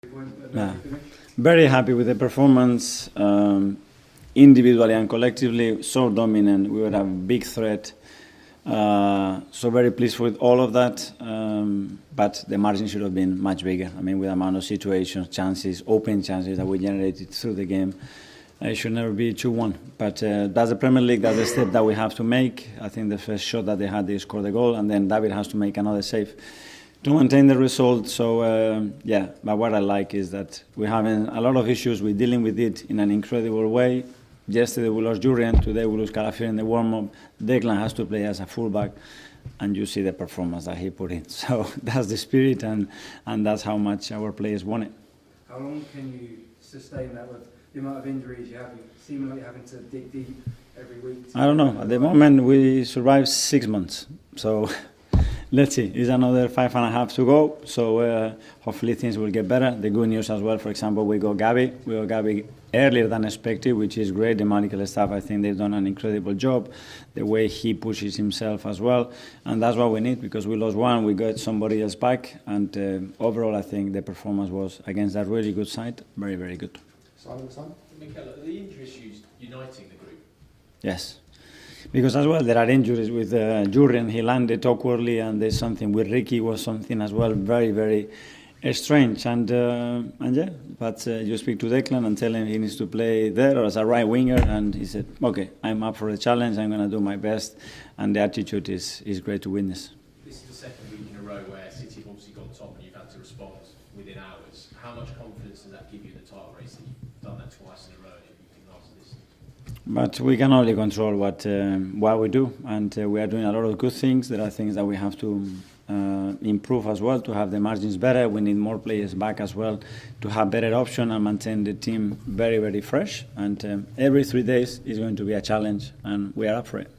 Yeah. Very happy with the performance, individually and collectively. So dominant. We were a big threat. So very pleased with all of that. But the margin should have been much bigger. I mean, with the amount of situations, chances, open chances that we generated through the game, it should never be 2-1. But that's the Premier League. That's the step that we have to make. I think the first shot that they had, they scored the goal, and then David has to make another save to maintain the result. So but what I like is that we're having a lot of issues. We're dealing with it in an incredible way. Yesterday we lost Jurriën, today we lose Gabriel in the warm-up. Declan has to play as a fullback, and you see the performance that he put in. So that's the spirit, and that's how much our players want it. How long can you sustain that with the amount of injuries you have? You seem like you're having to dig deep every week. I don't know. At the moment we survived 6 months. So let's see. It's another 5.5 to go. So hopefully things will get better. The good news as well, for example, we got Gabi earlier than expected, which is great. The medical staff, I think they've done an incredible job. The way he pushes himself as well. And that's what we need, because we lost one, we got somebody else back. And overall, I think the performance was against that really good side. Very, very good. Simon? Mikel, are the injury issues uniting the group? Yes. Because as well, there are injuries with Jurriën. He landed awkwardly, and there's something with Ricky was something as well very, very strange. And but you speak to Declan and tell him he needs to play there or as a right winger, and he said, "Okay, I'm up for the challenge. I'm going to do my best." And the attitude is great to witness. This is the second week in a row where City have obviously gone top and you've had to respond within hours. How much confidence does that give you in the title race that you've done that twice in a row? But we can only control what we do, and we are doing a lot of good things. There are things that we have to improve as well to have the margins better. We need more players back as well to have better option and maintain the team very, very fresh. And every 3 days is going to be a challenge, and we are up for it.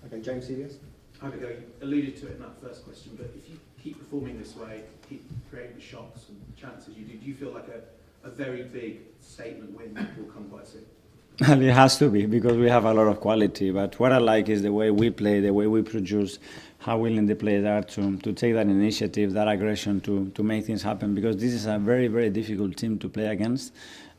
Okay, James, CBS. Odegaard, you alluded to it in that first question, but if you keep performing this way, keep creating the shots and chances you do you feel like a very big statement win will come quite soon? Well, it has to be, because we have a lot of quality. But what I like is the way we play, the way we produce, how willing the players are to take that initiative, that aggression to make things happen. Because this is a very, very difficult team to play against.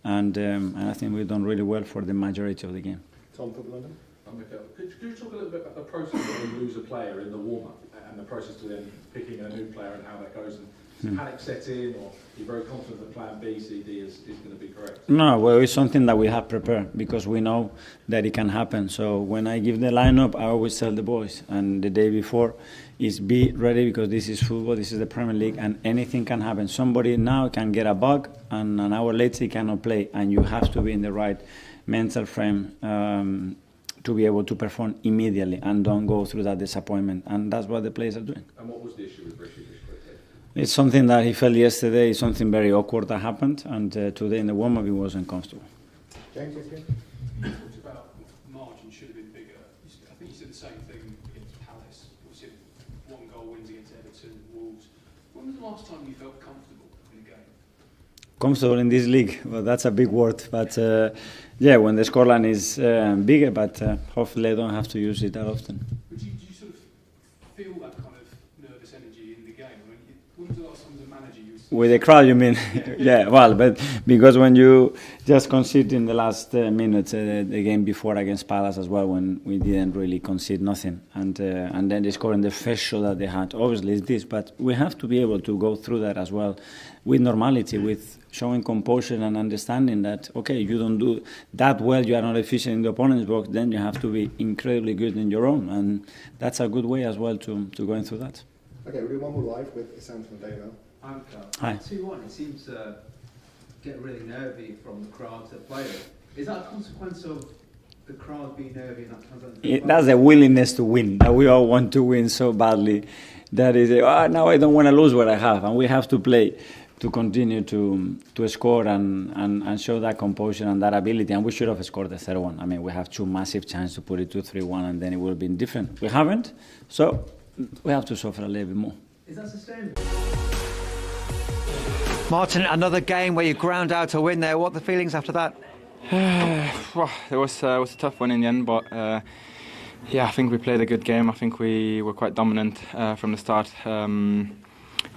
And I think we've done really well for the majority of the game. Tom from London. Mikel, could you talk a little bit about the process when you lose a player in the warm-up and the process to then picking a new player and how that goes? And panic set in, or you're very confident that plan B, C, D is going to be correct? No, well, it's something that we have prepared because we know that it can happen. So when I give the lineup, I always tell the boys, and the day before is be ready, because this is football, this is the Premier League, and anything can happen. Somebody now can get a bug, and an hour later he cannot play, and you have to be in the right mental frame to be able to perform immediately and don't go through that disappointment. And that's what the players are doing. And what was the issue with Rishi? It's something that he felt yesterday, something very awkward that happened, and today in the warm-up he wasn't comfortable. James, yes, You talked about margin should have been bigger. I think you said the same thing against Palace. You said 1 goal wins against Everton, Wolves. When was the last time you felt comfortable in a game? Comfortable in this league? Well, that's a big word. But when the scoreline is bigger, but hopefully I don't have to use it that often. But do you sort of feel that kind of nervous energy in the game? I mean, when was the last time as a manager you were... With the crowd, you mean? Yeah, well, but because when you just concede in the last minutes, the game before against Palace as well, when we didn't really concede nothing, and then they scored in the first shot that they had. Obviously, it's this, but we have to be able to go through that as well with normality, with showing composure and understanding that, okay, you don't do that well, you are not efficient in the opponent's box, then you have to be incredibly good in your own, and that's a good way as well to going through that. Okay, we'll do one more live with Sam from Dano. I'm Carl. Hi. 2-1, it seems to get really nervy from the crowd to play it. Is that a consequence of the crowd being nervy and that translates? That's a willingness to win, that we all want to win so badly. That is, now I don't want to lose what I have, and we have to play to continue to score and show that composure and that ability. And we should have scored the third one. I mean, we have 2 massive chances to put it 2-3-1, and then it would have been different. We haven't, so we have to suffer a little bit more. Is that sustainable? Martin, another game where you ground out a win there. What are the feelings after that? Well, it was a tough one in the end, but I think we played a good game. I think we were quite dominant from the start.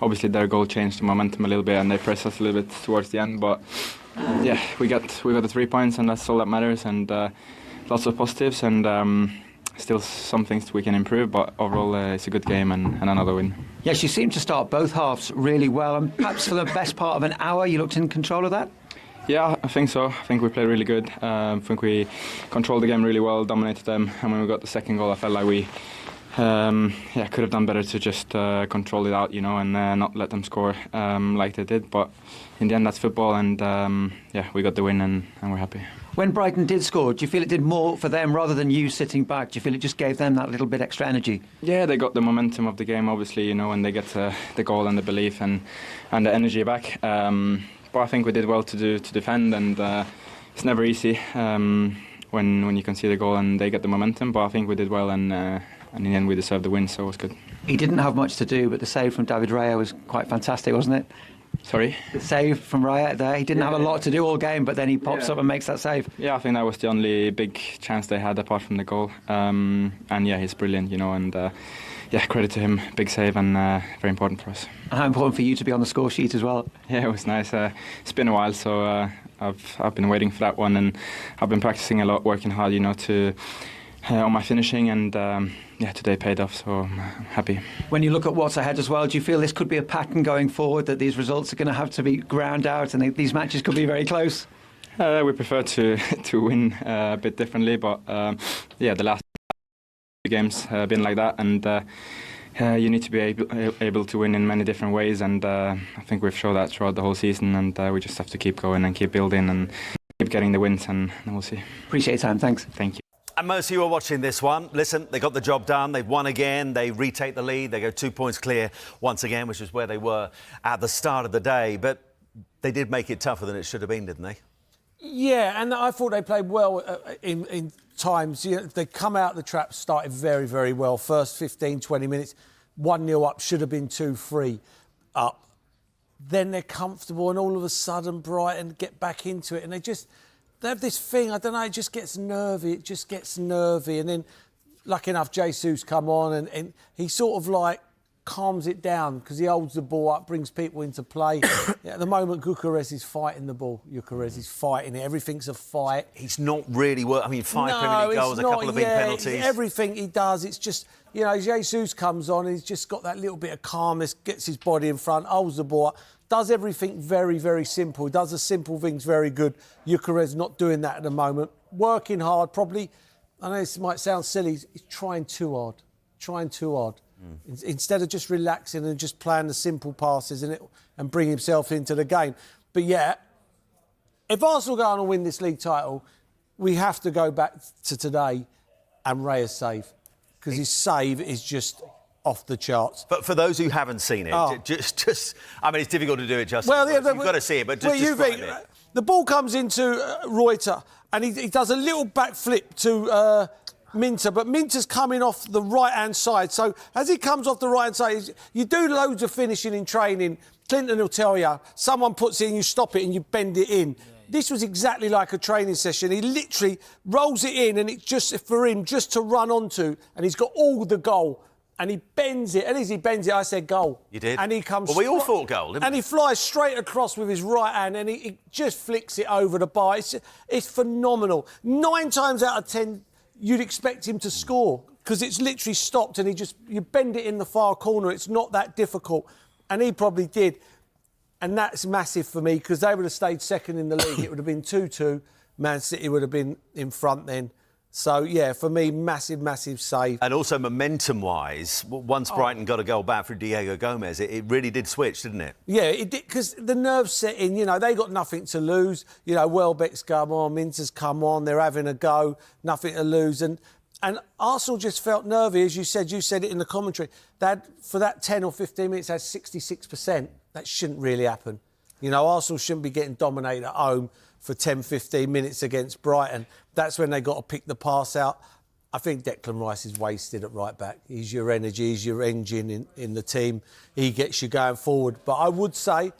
obviously their goal changed the momentum a little bit and they pressed us a little bit towards the end. But yeah, we got the 3 points and that's all that matters. And lots of positives and still some things we can improve. But overall, it's a good game and another win. Yes, you seemed to start both halves really well, and perhaps for the best part of an hour you looked in control of that? Yeah, I think so. I think we played really good. I think we controlled the game really well, dominated them, and when we got the second goal I felt like we could have done better to just control it out, and not let them score like they did. But in the end, that's football, and we got the win, and we're happy. When Brighton did score, do you feel it did more for them rather than you sitting back? Do you feel it just gave them that little bit extra energy? Yeah, they got the momentum of the game, obviously, when they get the goal and the belief and the energy back. But I think we did well to defend, and it's never easy when you can see the goal and they get the momentum. But I think we did well, and in the end we deserved the win, so it was good. He didn't have much to do, but the save from David Raya was quite fantastic, wasn't it? Sorry? The save from Raya there. He didn't have a lot to do all game, but then he pops up and makes that save. Yeah, I think that was the only big chance they had apart from the goal. And yeah, he's brilliant, and credit to him. Big save and very important for us. And how important for you to be on the score sheet as well? Yeah, it was nice. It's been a while, so I've been waiting for that one, and I've been practicing a lot, working hard, to on my finishing, and today paid off, so I'm happy. When you look at what's ahead as well, do you feel this could be a pattern going forward, that these results are going to have to be ground out and these matches could be very close? We prefer to win a bit differently, but the last games have been like that, and you need to be able to win in many different ways, and I think we've shown that throughout the whole season, and we just have to keep going and keep building and keep getting the wins, and we'll see. Appreciate your time, thanks. Thank you. And most of you are watching this one. Listen, they got the job done. They've won again. They retake the lead. They go 2 points clear once again, which is where they were at the start of the day. But they did make it tougher than it should have been, didn't they? Yeah, and I thought they played well in times. They come out the trap, started very, very well. First 15, 20 minutes, 1-0 up, should have been 2-3 up. Then they're comfortable, and all of a sudden Brighton get back into it, and they have this thing, I don't know, it just gets nervy. And then, lucky enough, Jesus come on and he sort of calms it down because he holds the ball up, brings people into play. At the moment, Gyökeres is fighting the ball. Gyökeres is fighting it. Everything's a fight. He's not really five Premier League goals, a couple of big penalties. Everything he does, it's just, Jesus comes on and he's just got that little bit of calmness, gets his body in front, holds the ball up. Does everything very, very simple. Does the simple things very good. Gyökeres not doing that at the moment. Working hard, probably. I know this might sound silly. He's trying too hard. Instead of just relaxing and just playing the simple passes and bring himself into the game. But yeah, if Arsenal go on and win this league title, we have to go back to today and Raya's save. Because his save is just off the charts. But for those who haven't seen it, just it's difficult to do it justice. Well, you've got to see it, but just describe it. The ball comes into Reuter and he does a little back flip to Minter, but Minter's coming off the right-hand side. So as he comes off the right-hand side, you do loads of finishing in training. Clinton will tell you, someone puts it in, you stop it and you bend it in. This was exactly like a training session. He literally rolls it in and it's just for him just to run onto, and he's got all the goal. And he bends it. And as he bends it, I said goal. You did? And he comes... Well, we all thought goal, didn't we? And he flies straight across with his right hand and he just flicks it over the bar. It's phenomenal. 9 times out of 10, you'd expect him to score because it's literally stopped and you bend it in the far corner. It's not that difficult. And he probably did. And that's massive for me because they would have stayed second in the league. It would have been 2-2. Man City would have been in front then. So, yeah, for me, massive, massive save. And also momentum-wise, once Brighton got a goal back for Diego Gomez, it really did switch, didn't it? Yeah, it did, because the nerves set in. They got nothing to lose. Welbeck's come on, Minter's come on, they're having a go, nothing to lose. And Arsenal just felt nervy, as you said it in the commentary. For that 10 or 15 minutes, they had 66%. That shouldn't really happen. Arsenal shouldn't be getting dominated at home for 10, 15 minutes against Brighton. That's when they got to pick the pass out. I think Declan Rice is wasted at right back. He's your energy, he's your engine in the team. He gets you going forward. But I would say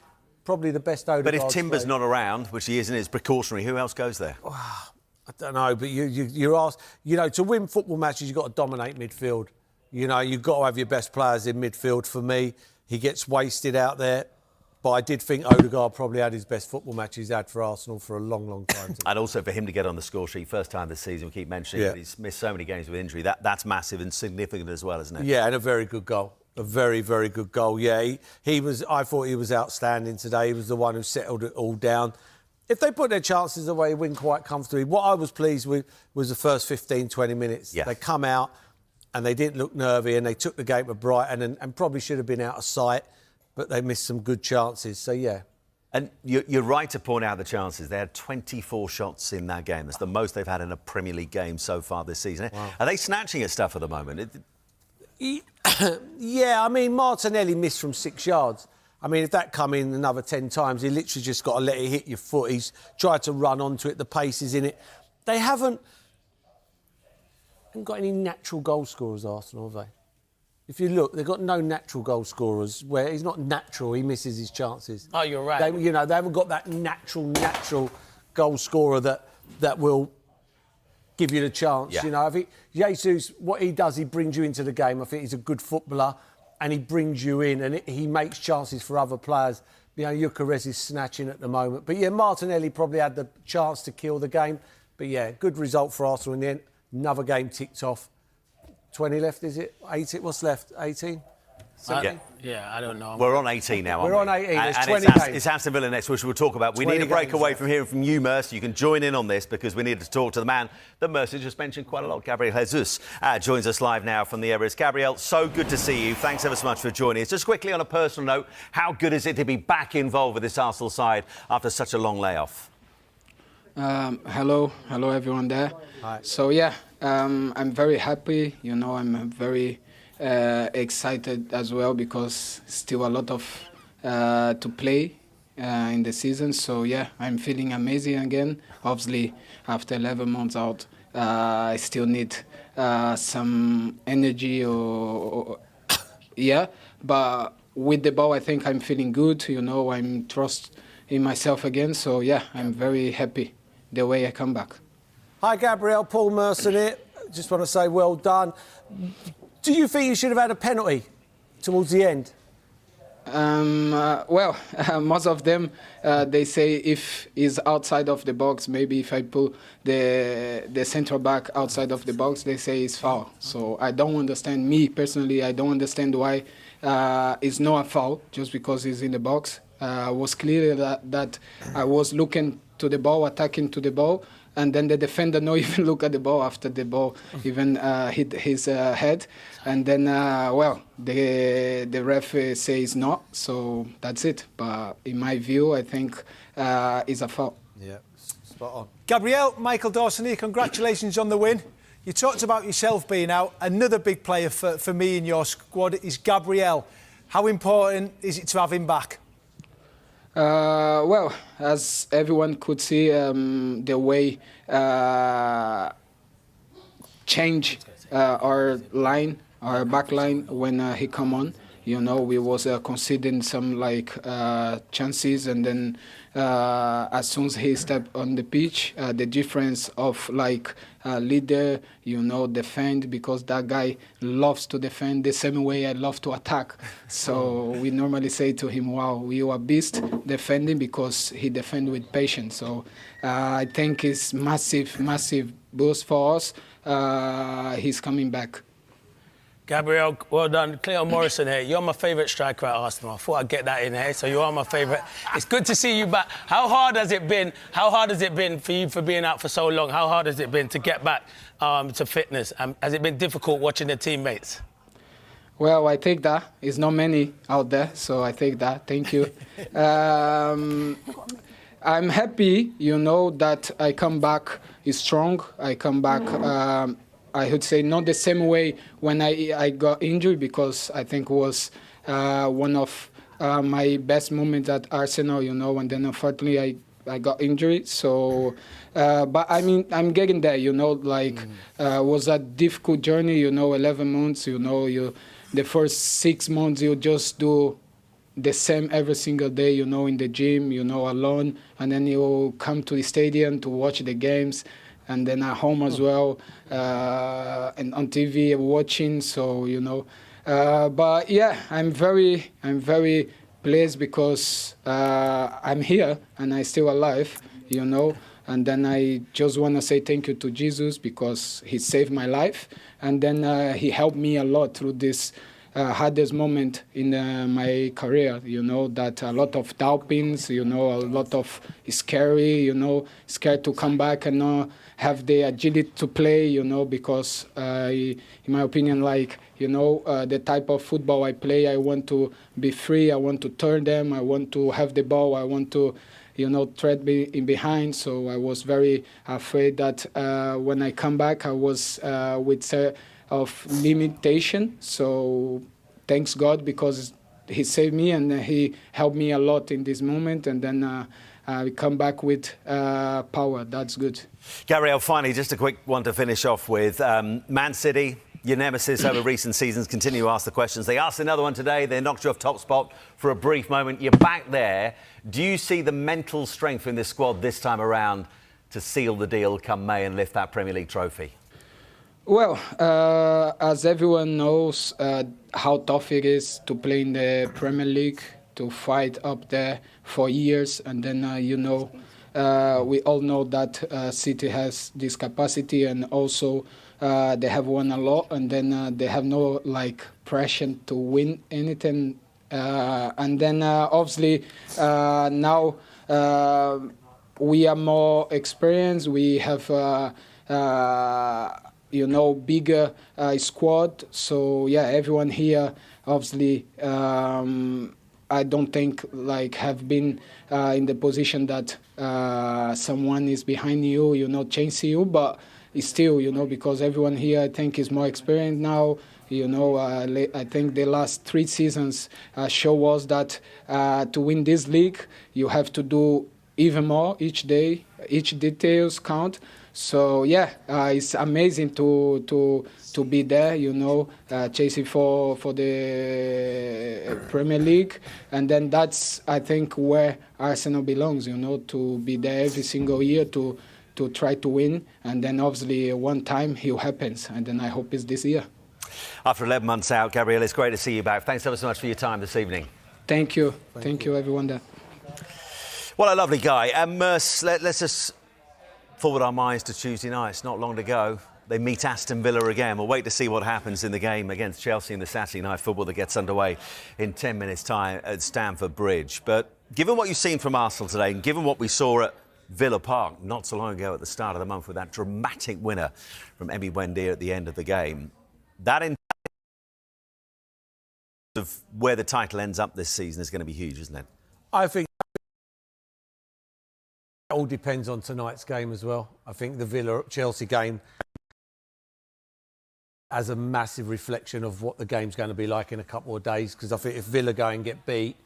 probably the best Odegaard. But if Timber's not around, which he isn't, it's precautionary, who else goes there? I don't know, but you're asked... to win football matches, you've got to dominate midfield. You've got to have your best players in midfield for me. he gets wasted out there. But I did think Odegaard probably had his best football match he's had for Arsenal for a long, long time. And also for him to get on the score sheet first time this season, we keep mentioning that he's missed so many games with injury. That's massive and significant as well, isn't it? Yeah, and a very good goal. A very, very good goal. Yeah, he was. I thought he was outstanding today. He was the one who settled it all down. If they put their chances away, win quite comfortably. What I was pleased with was the first 15, 20 minutes. Yeah. They come out and they didn't look nervy and they took the game to Brighton and probably should have been out of sight, but they missed some good chances. So, yeah. And you're right to point out the chances. They had 24 shots in that game. That's the most they've had in a Premier League game so far this season. Wow. Are they snatching at stuff at the moment? Yeah, I mean, Martinelli missed from 6 yards. I mean, if that come in another 10 times, he literally just got to let it hit your foot. He's tried to run onto it. The pace is in it. They haven't got any natural goal scorers, Arsenal, have they? If you look, they've got no natural goal scorers. Where he's not natural, he misses his chances. Oh, you're right. They haven't got that natural goal scorer that will give you the chance. Yeah. You know, I think Jesus, what he does, he brings you into the game. I think he's a good footballer, and he brings you in, and he makes chances for other players. You know, Gyökeres is snatching at the moment. But yeah, Martinelli probably had the chance to kill the game. But yeah, good result for Arsenal in the end. Another game ticked off. 20 left, is it? 18? What's left? 18? Yeah, I don't know. We're on 18 now, aren't we? We're on 18. There's 20 it's games. It's Aston Villa next, which we'll talk about. We need a break away from hearing from you, Merce. You can join in on this because we need to talk to the man that Merce has just mentioned quite a lot. Gabriel Jesus joins us live now from the Emirates. Gabriel, so good to see you. Thanks ever so much for joining us. Just quickly on a personal note, how good is it to be back involved with this Arsenal side after such a long layoff? Hello everyone there. Hi. So I'm very happy. You know, I'm very excited as well because still a lot of to play in the season. So I'm feeling amazing again. Obviously, after 11 months out, I still need some energy but with the ball, I think I'm feeling good. You know, I'm trust in myself again. So I'm very happy the way I come back. Hi, Gabriel. Paul Merson here. Just want to say well done. Do you think you should have had a penalty towards the end? Most of them, they say if he's outside of the box, maybe if I pull the central back outside of the box, they say it's foul. So I don't understand, me personally, I don't understand why it's not a foul just because he's in the box. It was clear that I was looking to the ball, attacking to the ball, and then the defender not even look at the ball after the ball even hit his head. And then, the ref says not, so that's it. But in my view, I think it's a foul. Yeah, spot on. Gabriel, Michael Dawson here, congratulations on the win. You talked about yourself being out. Another big player for me in your squad is Gabriel. How important is it to have him back? As everyone could see, the way change our back line when he come on. You know, we was conceding some chances, and then as soon as he stepped on the pitch, the difference of leader, you know, defend, because that guy loves to defend the same way I love to attack. So we normally say to him, wow, you are a beast defending, because he defend with patience. So I think it's massive boost for us. He's coming back. Gabriel, well done. Cleon Morrison here. You're my favourite striker at Arsenal. I thought I'd get that in here, so you are my favourite. It's good to see you back. How hard has it been? How hard has it been for you for being out for so long? How hard has it been to get back to fitness? Has it been difficult watching the teammates? Well, I take that. There's not many out there, so I take that. Thank you. I'm happy, you know, that I come back strong. I come back... I would say not the same way when I got injured, because I think it was one of my best moments at Arsenal, you know, and then unfortunately I got injured. So, but I mean, I'm getting there, you know, was a difficult journey, you know, 11 months, you know, the first 6 months you just do the same every single day, you know, in the gym, you know, alone, and then you come to the stadium to watch the games, and then at home as well, and on TV watching. So, you know, But yeah, I'm very pleased because I'm here and I'm still alive, you know. And then I just want to say thank you to Jesus because he saved my life. And then he helped me a lot through this hardest moment in my career, you know, that a lot of doubtings, you know, a lot of scary, you know, scared to come back and not have the agility to play, you know, because in my opinion, like, you know, the type of football I play, I want to be free, I want to turn them, I want to have the ball, I want to, you know, thread in behind. So I was very afraid that when I come back, I was with of limitation. So thanks God because he saved me and he helped me a lot in this moment. And then I come back with power. That's good. Gabriel, finally, just a quick one to finish off with. Man City, your nemesis over recent seasons, continue to ask the questions. They asked another one today. They knocked you off top spot for a brief moment. You're back there. Do you see the mental strength in this squad this time around to seal the deal come May and lift that Premier League trophy? Well, as everyone knows how tough it is to play in the Premier League, to fight up there for years. And then, you know, we all know that City has this capacity and also they have won a lot. And then they have no, like, pressure to win anything. And then, obviously, now we are more experienced. We have... you know, bigger squad. So yeah, everyone here, obviously, I don't think like have been in the position that someone is behind you, you know, chasing you. But it's still, you know, because everyone here, I think, is more experienced now. You know, I think the last 3 seasons show us that to win this league, you have to do even more each day. Each details count. So yeah, it's amazing to be there, you know, chasing for the Premier League, and then that's, I think, where Arsenal belongs, you know, to be there every single year to try to win, and then obviously one time it happens, and then I hope it's this year. After 11 months out, Gabriel, it's great to see you back. Thanks ever so much for your time this evening. Thank you, thank you everyone there. What a lovely guy. Let's just forward our minds to Tuesday night. It's not long to go. They meet Aston Villa again. We'll wait to see what happens in the game against Chelsea in the Saturday night football that gets underway in 10 minutes' time at Stamford Bridge. But given what you've seen from Arsenal today, and given what we saw at Villa Park not so long ago at the start of the month with that dramatic winner from Emi Buendia at the end of the game, that in of where the title ends up this season is going to be huge, isn't it? I think it all depends on tonight's game as well. I think the Villa-Chelsea game has a massive reflection of what the game's going to be like in a couple of days, because I think if Villa go and get beat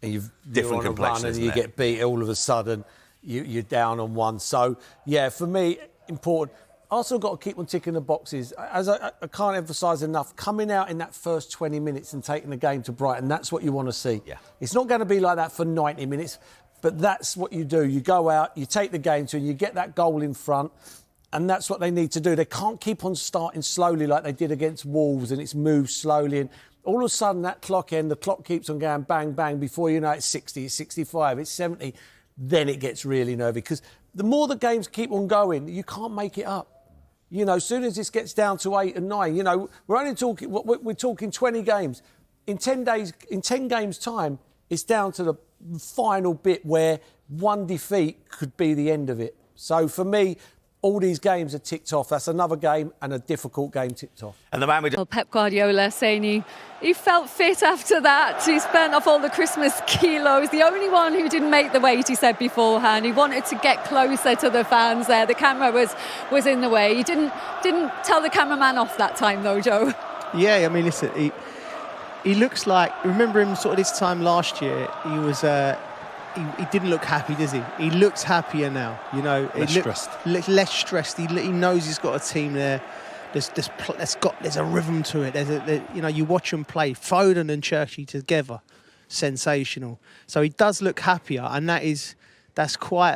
and you're on a run and you get beat all of a sudden, you're down on one. So, yeah, for me, important. Arsenal got to keep on ticking the boxes. As I can't emphasise enough, coming out in that first 20 minutes and taking the game to Brighton, that's what you want to see. Yeah. It's not going to be like that for 90 minutes. But that's what you do. You go out, you take the game to, and you get that goal in front, and that's what they need to do. They can't keep on starting slowly like they did against Wolves, and it's moved slowly. And all of a sudden, the clock keeps on going bang, bang. Before you know it's 60, it's 65, it's 70. Then it gets really nervy, because the more the games keep on going, you can't make it up. You know, as soon as this gets down to 8 and 9, you know, we're talking 20 games. In 10 games' time, it's down to the final bit where one defeat could be the end of it. So for me, all these games are ticked off. That's another game and a difficult game ticked off. And the man with Pep Guardiola saying he felt fit after that. He spent off all the Christmas kilos. The only one who didn't make the weight, he said beforehand. He wanted to get closer to the fans there. The camera was in the way. He didn't tell the cameraman off that time though, Joe. Yeah, I mean, listen, he looks like, remember him sort of this time last year, he was, he didn't look happy, does he? He looks happier now, you know. Less stressed. He knows he's got a team there. There's a rhythm to it. You know, you watch them play, Foden and Churchy together, sensational. So he does look happier, and that is that's quite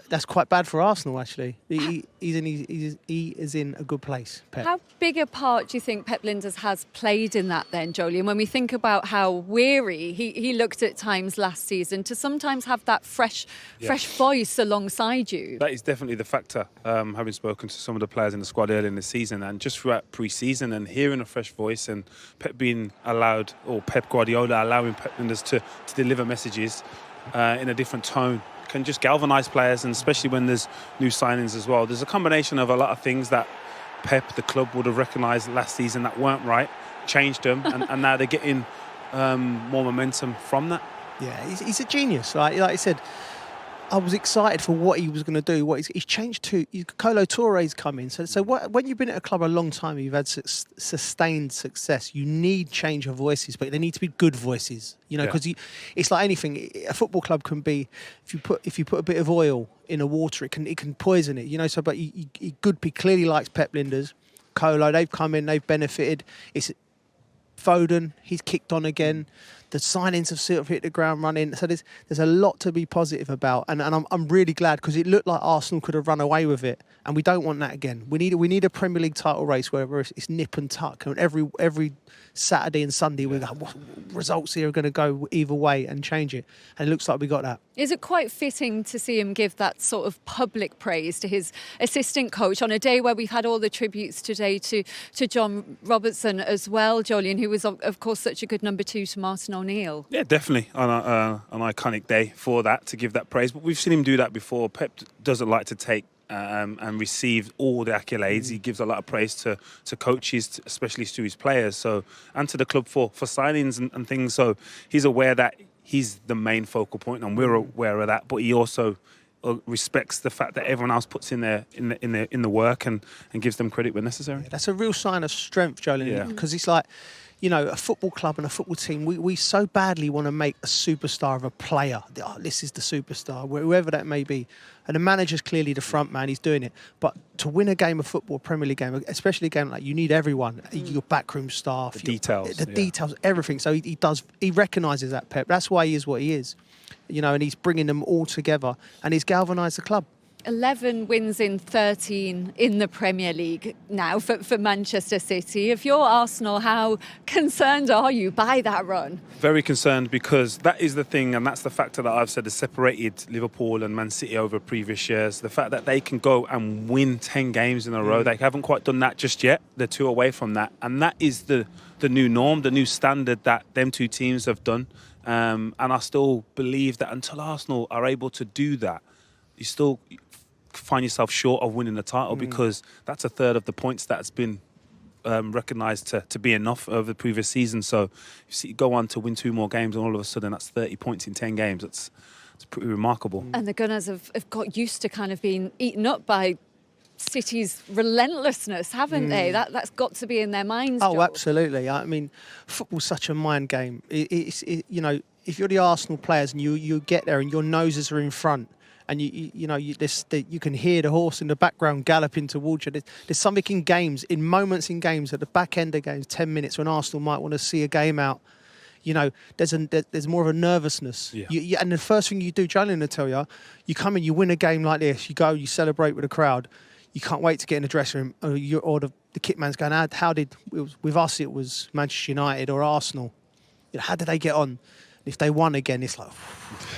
that's quite bad for Arsenal, actually. He is in a good place, Pep. How big a part do you think Pep Lijnders has played in that then, Jolien? When we think about how weary he looked at times last season, to sometimes have that fresh voice alongside you. That is definitely the factor, having spoken to some of the players in the squad early in the season and just throughout pre-season, and hearing a fresh voice, and Pep being allowed, or Pep Guardiola allowing Pep Lijnders to deliver messages in a different tone, can just galvanise players, and especially when there's new signings as well. There's a combination of a lot of things that Pep, the club, would have recognised last season that weren't right, changed them, and now they're getting more momentum from that. Yeah, he's a genius. Like I said, I was excited for what he was going to do. What he's changed to, Kolo Touré's come in. So when you've been at a club a long time, you've had sustained success. You need change of voices, but they need to be good voices. You know, because it's like anything. A football club can be, if you put a bit of oil in a water, it can poison it. You know, so but he clearly likes Pep Lijnders. Kolo, they've come in, they've benefited. It's Foden, he's kicked on again. The signings have sort of hit the ground running. So there's a lot to be positive about, and I'm really glad, because it looked like Arsenal could have run away with it, and we don't want that again. We need a Premier League title race where it's nip and tuck, and every Saturday and Sunday we go, what results here are going to go either way and change it, and it looks like we got that. Is it quite fitting to see him give that sort of public praise to his assistant coach on a day where we've had all the tributes today to John Robertson as well, Jolien, who was of course such a good number 2 to Martin O'Neill? Yeah, definitely an iconic day for that, to give that praise. But we've seen him do that before. Pep doesn't like to take and receive all the accolades. He gives a lot of praise to coaches, especially to his players, so, and to the club for signings and things. So he's aware that he's the main focal point, and we're aware of that. But he also respects the fact that everyone else puts in the work and gives them credit when necessary. Yeah, that's a real sign of strength, Jolien, because it's like, you know, a football club and a football team, we so badly want to make a superstar of a player. Oh, this is the superstar, whoever that may be. And the manager's clearly the front man, he's doing it. But to win a game of football, a Premier League game, especially a game like, you need everyone, your backroom staff. The details. Details, everything. So he recognises that, Pep. That's why he is what he is. You know, and he's bringing them all together, and he's galvanised the club. 11 wins in 13 in the Premier League now for Manchester City. If you're Arsenal, how concerned are you by that run? Very concerned, because that is the thing, and that's the factor that I've said has separated Liverpool and Man City over previous years. The fact that they can go and win 10 games in a row. They haven't quite done that just yet. They're 2 away from that. And that is the new norm, the new standard that them 2 teams have done. And I still believe that until Arsenal are able to do that, you still find yourself short of winning the title, because that's a third of the points that's been recognised to be enough over the previous season. So you go on to win 2 more games, and all of a sudden that's 30 points in 10 games. It's pretty remarkable. And the Gunners have got used to kind of being eaten up by City's relentlessness, haven't they? That's got to be in their minds. Oh, Joel. Absolutely. I mean, football's such a mind game. You know, if you're the Arsenal players and you get there and your noses are in front, and you can hear the horse in the background galloping towards you. There's something in games, in moments in games, at the back end of games, 10 minutes, when Arsenal might want to see a game out. You know, there's more of a nervousness. Yeah. And the first thing you do, Jolien will tell you, you come in, you win a game like this, you go, you celebrate with the crowd. You can't wait to get in the dressing room, or the kit man's going, how did, with us it was Manchester United or Arsenal. You know, how did they get on? If they won again, it's like,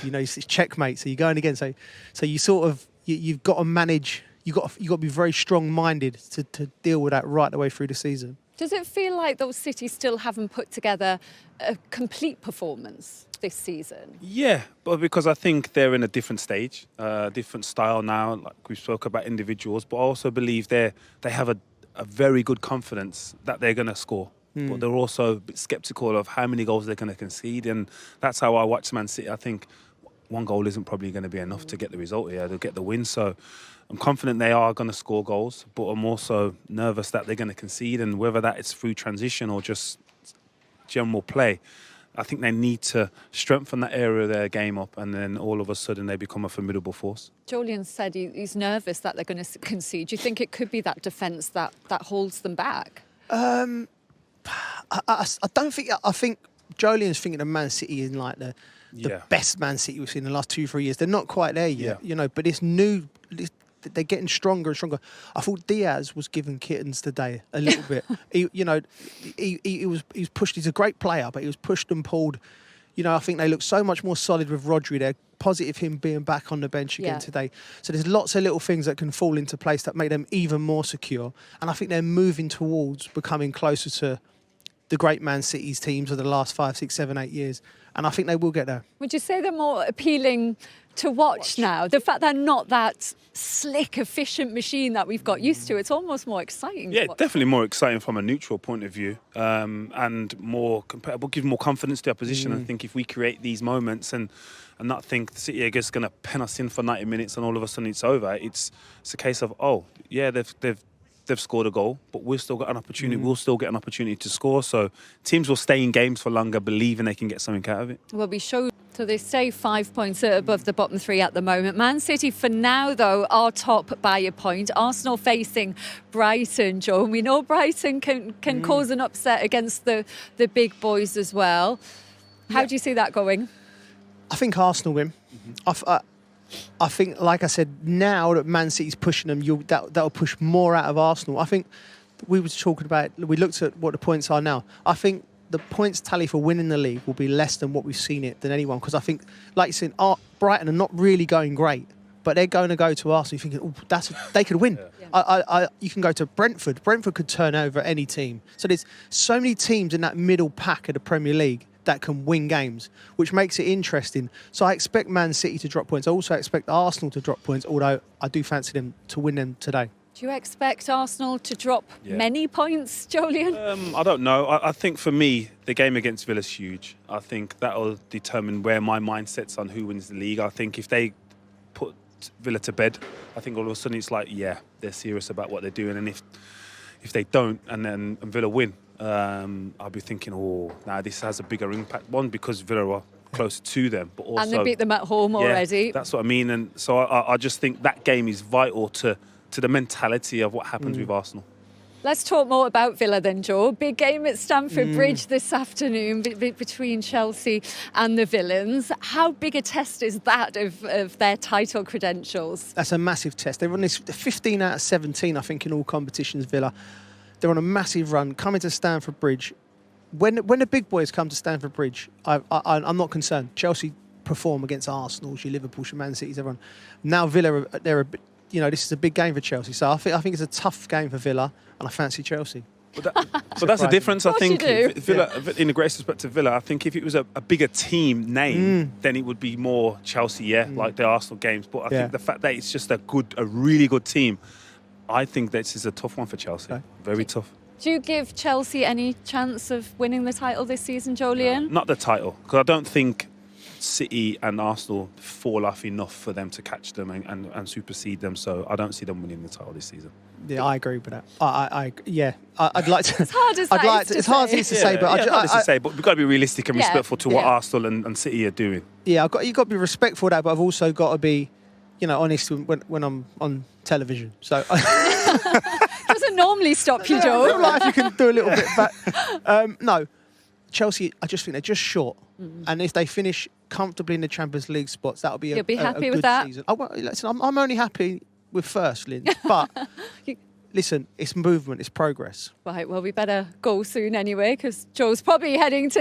you know, it's checkmate. So you're going again. So you sort of you've got to manage. You've got to be very strong-minded to deal with that right the way through the season. Does it feel like those Cities still haven't put together a complete performance this season? Yeah, but because I think they're in a different stage, different style now. Like we spoke about individuals, but I also believe they have a very good confidence that they're going to score. But they're also a bit sceptical of how many goals they're going to concede, and that's how I watch Man City. I think 1 goal isn't probably going to be enough to get the result here. They'll get the win, so I'm confident they are going to score goals, but I'm also nervous that they're going to concede, and whether that is through transition or just general play, I think they need to strengthen that area of their game up, and then all of a sudden they become a formidable force. Jolien said he's nervous that they're going to concede. Do you think it could be that defence that holds them back? I don't think. I think Jolien's thinking of Man City in like the best Man City we've seen in the last 2-3 years. They're not quite there yet, you know, but it's new. They're getting stronger and stronger. I thought Diaz was given kittens today a little bit. He was pushed. He's a great player, but he was pushed and pulled. You know, I think they look so much more solid with Rodri. They're positive him being back on the bench again today. So there's lots of little things that can fall into place that make them even more secure. And I think they're moving towards becoming closer to the great Man City's teams of the last 5, 6, 7, 8 years. And I think they will get there. Would you say they're more appealing to watch now? The fact they're not that slick, efficient machine that we've got used to, it's almost more exciting. Yeah, definitely more exciting from a neutral point of view, and more compatible, gives more confidence to our position. I think if we create these moments and not think City are just going to pen us in for 90 minutes and all of a sudden it's over, it's a case of, they've scored a goal, but we've still got an opportunity. We'll still get an opportunity to score. So teams will stay in games for longer, believing they can get something out of it. Well, we showed. So they stay 5 points above the bottom three at the moment. Man City, for now, though, are top by a point. Arsenal facing Brighton, Joe. We know Brighton can cause an upset against the big boys as well. How do you see that going? I think Arsenal win. I think, like I said, now that Man City's pushing them, that'll push more out of Arsenal. I think we looked at what the points are now. I think the points tally for winning the league will be less than what we've seen it than anyone. Because I think, like you said, Brighton are not really going great, but they're going to go to Arsenal. You're thinking, they could win. You can go to Brentford. Brentford could turn over any team. So there's so many teams in that middle pack of the Premier League that can win games, which makes it interesting. So I expect Man City to drop points. I also expect Arsenal to drop points, although I do fancy them to win them today. Do you expect Arsenal to drop many points, Jolyon? I don't know. I think for me, the game against Villa is huge. I think that will determine where my mind sets on who wins the league. I think if they put Villa to bed, I think all of a sudden it's like, they're serious about what they're doing. And if they don't, and Villa win, I'll be thinking, this has a bigger impact. One, because Villa are closer to them, but also... And they beat them at home already. That's what I mean. And so I just think that game is vital to the mentality of what happens with Arsenal. Let's talk more about Villa then, Joe. Big game at Stamford Bridge this afternoon between Chelsea and the Villains. How big a test is that of their title credentials? That's a massive test. They've won this 15 out of 17, I think, in all competitions, Villa. They're on a massive run, coming to Stamford Bridge. When the big boys come to Stamford Bridge, I'm not concerned. Chelsea perform against Arsenal, Liverpool, Man City, everyone. Now Villa, this is a big game for Chelsea. So I think it's a tough game for Villa, and I fancy Chelsea. But that's the difference, I think. Villa, in the greatest respect to Villa, I think if it was a bigger team name, then it would be more Chelsea, like the Arsenal games. But I think the fact that it's just a really good team, I think this is a tough one for Chelsea. Okay. Very tough. Do you give Chelsea any chance of winning the title this season, Jolyon? Not the title, because I don't think City and Arsenal fall off enough for them to catch them and supersede them. So I don't see them winning the title this season. Yeah, I agree with that. I'd like to. It's hard as that it's hard to say, but we've got to be realistic and respectful to what Arsenal and City are doing. Yeah, you've got to be respectful of that, but I've also got to be, honest when I'm on television. So doesn't normally stop you, Joe. Real life, you can do a little bit, but no, Chelsea. I just think they're just short, and if they finish comfortably in the Champions League spots, that'll be You'll be happy a with good that? season. Listen, I'm only happy with first, Lynn, but listen, it's movement, it's progress. Right, well, we better go soon anyway, because Joe's probably heading to